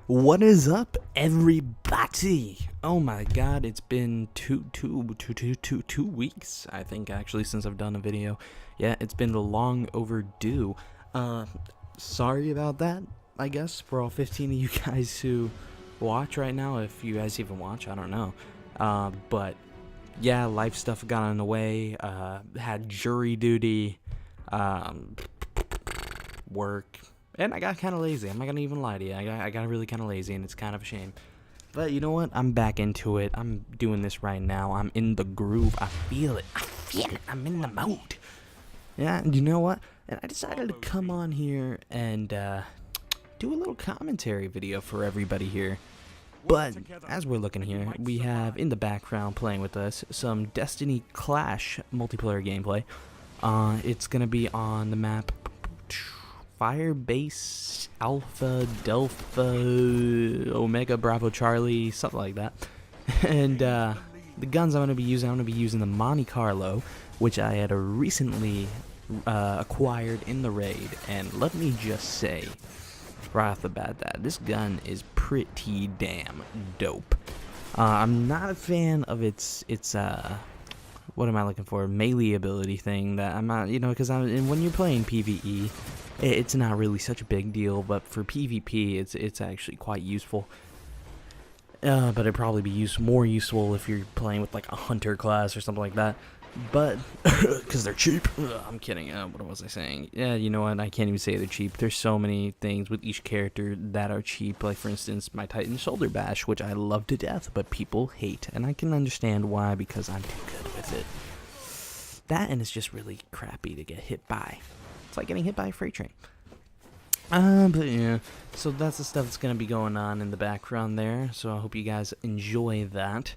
What is up, everybody? Oh my god, it's been two weeks, I think, actually, since I've done a video. Yeah, it's been long overdue. Uh, Sorry about that, I guess, for all 15 of you guys who watch right now, if you guys even watch, I don't know. But yeah, life stuff got in the way, had jury duty, um, work, and I got kind of lazy. I'm not gonna even lie to you. I got really kind of lazy, and it's kind of a shame. But you know what? I'm back into it. I'm doing this right now. I'm in the groove. I feel it. I feel it. I'm in the mode. Yeah, and you know what? And I decided to come on here and do a little commentary video for everybody here. But as we're looking here, we have in the background playing with us some Destiny Clash multiplayer gameplay. It's gonna be on the map Firebase Alpha Delta Omega Bravo Charlie, something like that. And the guns I'm going to be using the Monte Carlo, which I had recently acquired in the raid. And let me just say, right off the bat, that this gun is pretty damn dope. I'm not a fan of its what am I looking for? Melee ability thing that I'm not, because when you're playing PvE, it's not really such a big deal, but for PvP, it's actually quite useful. But it'd probably be more useful if you're playing with like a hunter class or something like that. But because they're cheap. I'm kidding. What was I saying? Yeah, you know what? I can't even say they're cheap. There's so many things with each character that are cheap. Like, for instance, my Titan Shoulder Bash, which I love to death, but people hate, and I can understand why, because I'm too good with it. That, and it's just really crappy to get hit by. It's like getting hit by a freight train. But yeah, so that's the stuff that's going to be going on in the background there, so I hope you guys enjoy that.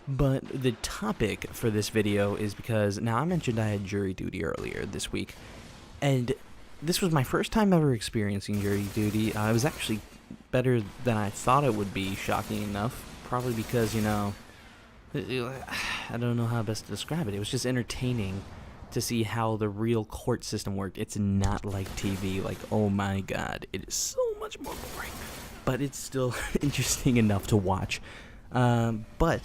But the topic for this video is because, now I mentioned I had jury duty earlier this week, and this was my first time ever experiencing jury duty. It was actually better than I thought it would be, shocking enough, probably because, I don't know how best to describe it. It was just entertaining to see how the real court system worked. It's not like TV. Like, oh my god, it is so much more boring, but it's still interesting enough to watch. But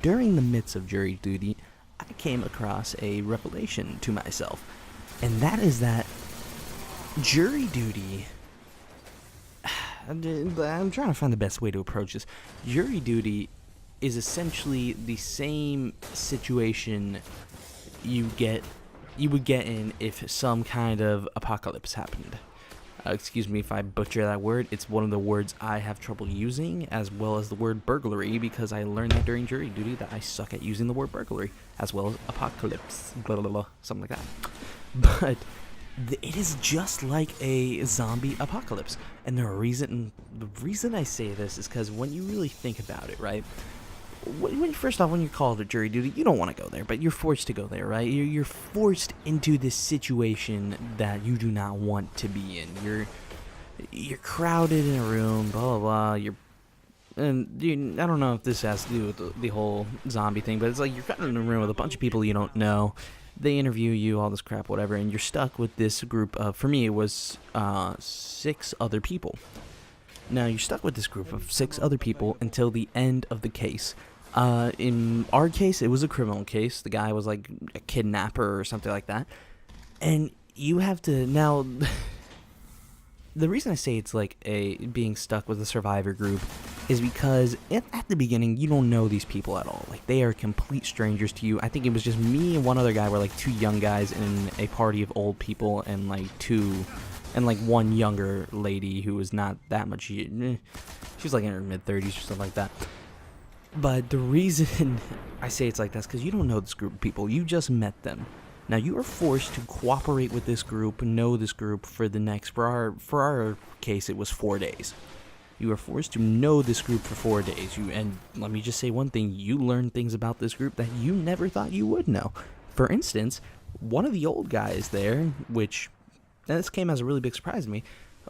during the midst of jury duty, I came across a revelation to myself, and that is that jury duty, I'm trying to find the best way to approach this. Jury duty is essentially the same situation you would get in if some kind of apocalypse happened. Excuse me if I butcher that word. It's one of the words I have trouble using, as well as the word burglary, because I learned that during jury duty that I suck at using the word burglary, as well as apocalypse, blah, blah, blah, something like that. But it is just like a zombie apocalypse. And the reason I say this is because when you really think about it, right? First off, when you're called to jury duty, you don't want to go there, but you're forced to go there, right? You're forced into this situation that you do not want to be in. You're crowded in a room, blah blah blah. I don't know if this has to do with the whole zombie thing, but it's like you're crowded in a room with a bunch of people you don't know. They interview you, all this crap, whatever, and you're stuck with this group of, for me, it was 6 other people. Now, you're stuck with this group of 6 other people until the end of the case. In our case, it was a criminal case. The guy was like a kidnapper or something like that. And you have to, now, the reason I say it's like being stuck with a survivor group is because at the beginning, you don't know these people at all. Like, they are complete strangers to you. I think it was just me and one other guy were like 2 young guys in a party of old people, and like 1 younger lady who was not that much. She was like in her mid-30s or something like that. But the reason I say it's like that is because you don't know this group of people. You just met them. Now, you are forced to cooperate with this group, know this group for the next, for our case, it was 4 days. You are forced to know this group for 4 days. And let me just say one thing. You learn things about this group that you never thought you would know. For instance, one of the old guys there, which... and this came as a really big surprise to me,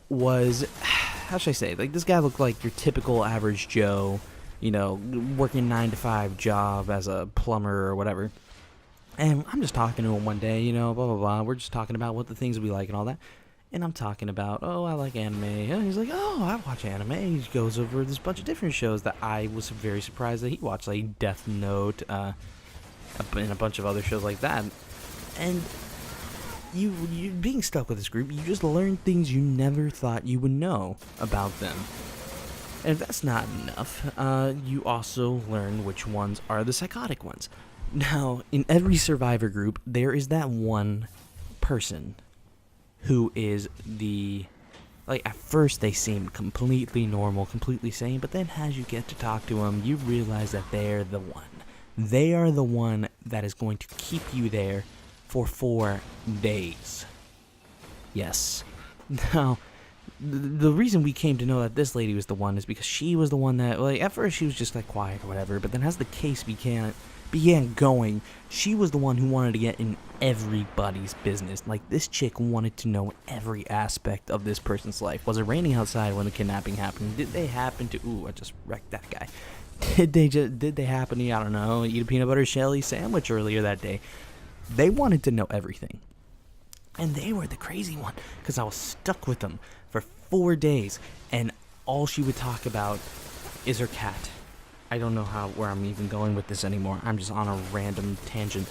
was, how should I say, like, this guy looked like your typical average Joe, working 9-to-5 job as a plumber or whatever. And I'm just talking to him one day, blah, blah, blah. We're just talking about what the things we like and all that. And I'm talking about, oh, I like anime. And he's like, oh, I watch anime. He goes over this bunch of different shows that I was very surprised that he watched, like Death Note, and a bunch of other shows like that. And you being stuck with this group, you just learn things you never thought you would know about them. And if that's not enough, you also learn which ones are the psychotic ones. Now, in every survivor group, there is that one person who is like, at first they seem completely normal, completely sane, but then as you get to talk to them, you realize that they're the one. They are the one that is going to keep you there for 4 days. Yes. Now, the reason we came to know that this lady was the one is because she was the one that, like, at first she was just, like, quiet or whatever, but then as the case began going, she was the one who wanted to get in everybody's business. Like, this chick wanted to know every aspect of this person's life. Was it raining outside when the kidnapping happened? Did they happen to, ooh, I just wrecked that guy. Did they happen to, I don't know, eat a peanut butter jelly sandwich earlier that day? They wanted to know everything. And they were the crazy one, because I was stuck with them for 4 days, and all she would talk about is her cat. I don't know where I'm even going with this anymore. I'm just on a random tangent.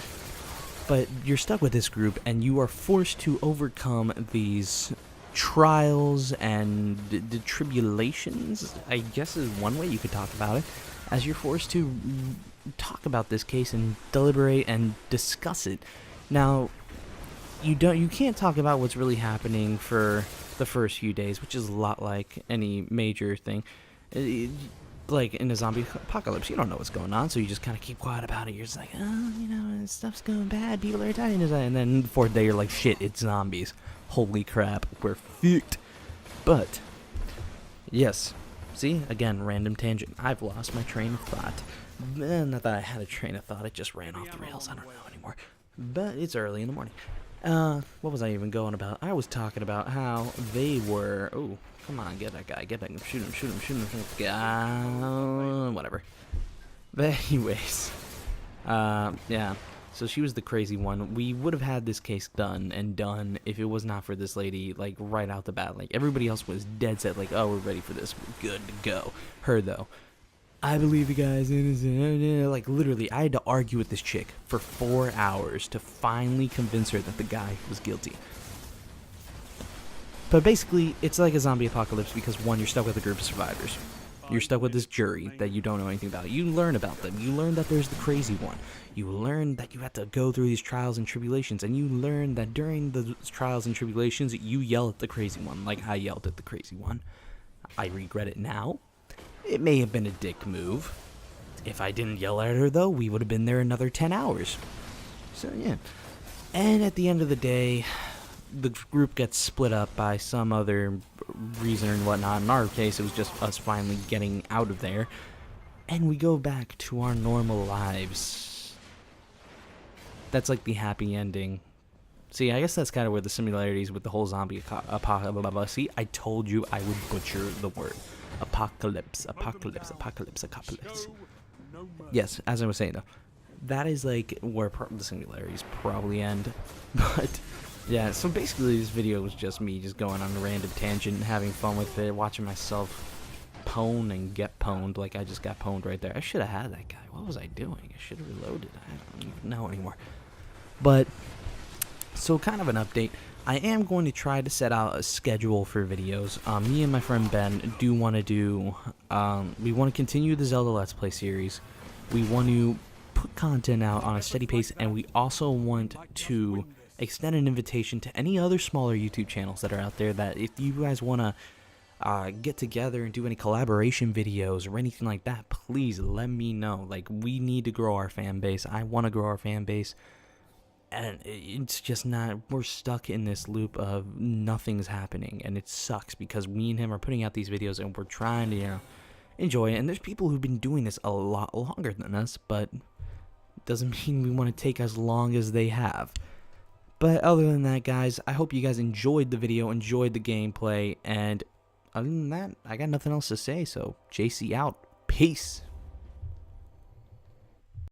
But you're stuck with this group, and you are forced to overcome these trials and the tribulations, I guess is one way you could talk about it, as you're forced to talk about this case and deliberate and discuss it. Now, you can't talk about what's really happening for the first few days, which is a lot like any major thing. Like in a zombie apocalypse, you don't know what's going on, so you just kind of keep quiet about it. You're just like, oh, you know, stuff's going bad, people are dying, and then the 4th day you're like, shit, it's zombies. Holy crap, we're fucked. But yes, see, again, random tangent. I've lost my train of thought. Not that I had a train of thought, it just ran off the rails. I don't know anymore. But it's early in the morning. What was I even going about? I was talking about how they were. Oh, come on, get that guy, get that, shoot him, whatever. But anyways, yeah. So she was the crazy one. We would have had this case done if it was not for this lady, like, right out the bat. Like, everybody else was dead set, like, oh, we're ready for this, we're good to go. Her, though, I believe the guy's innocent. Like, literally, I had to argue with this chick for 4 hours to finally convince her that the guy was guilty. But basically, it's like a zombie apocalypse because, one, you're stuck with a group of survivors. You're stuck with this jury that you don't know anything about. You learn about them. You learn that there's the crazy one. You learn that you have to go through these trials and tribulations. And you learn that during the trials and tribulations, you yell at the crazy one, like I yelled at the crazy one. I regret it now. It may have been a dick move. If I didn't yell at her, though, we would have been there another 10 hours. So, yeah. And at the end of the day, the group gets split up by some other reason and whatnot. In our case, it was just us finally getting out of there. And we go back to our normal lives. That's like the happy ending. See, I guess that's kind of where the similarities with the whole zombie apocalypse. See, I told you I would butcher the word. Apocalypse. Yes, as I was saying, though, that is like where the similarities probably end. But yeah, so basically this video was just me just going on a random tangent and having fun with it, watching myself pwn and get pwned. Like, I just got pwned right there. I should have had that guy. What was I doing? I should have reloaded. I don't even know anymore. But so, kind of an update. I am going to try to set out a schedule for videos. Me and my friend Ben do want to do, we want to continue the Zelda Let's Play series. We want to put content out on a steady pace, and we also want to extend an invitation to any other smaller YouTube channels that are out there that if you guys want to get together and do any collaboration videos or anything like that, please let me know. Like, we need to grow our fan base. I want to grow our fan base. And it's just not, we're stuck in this loop of nothing's happening, and it sucks because me and him are putting out these videos and we're trying to, you know, enjoy it. And there's people who've been doing this a lot longer than us, but it doesn't mean we want to take as long as they have. But other than that, guys, I hope you guys enjoyed the video, enjoyed the gameplay, and other than that, I got nothing else to say, so JC out. Peace.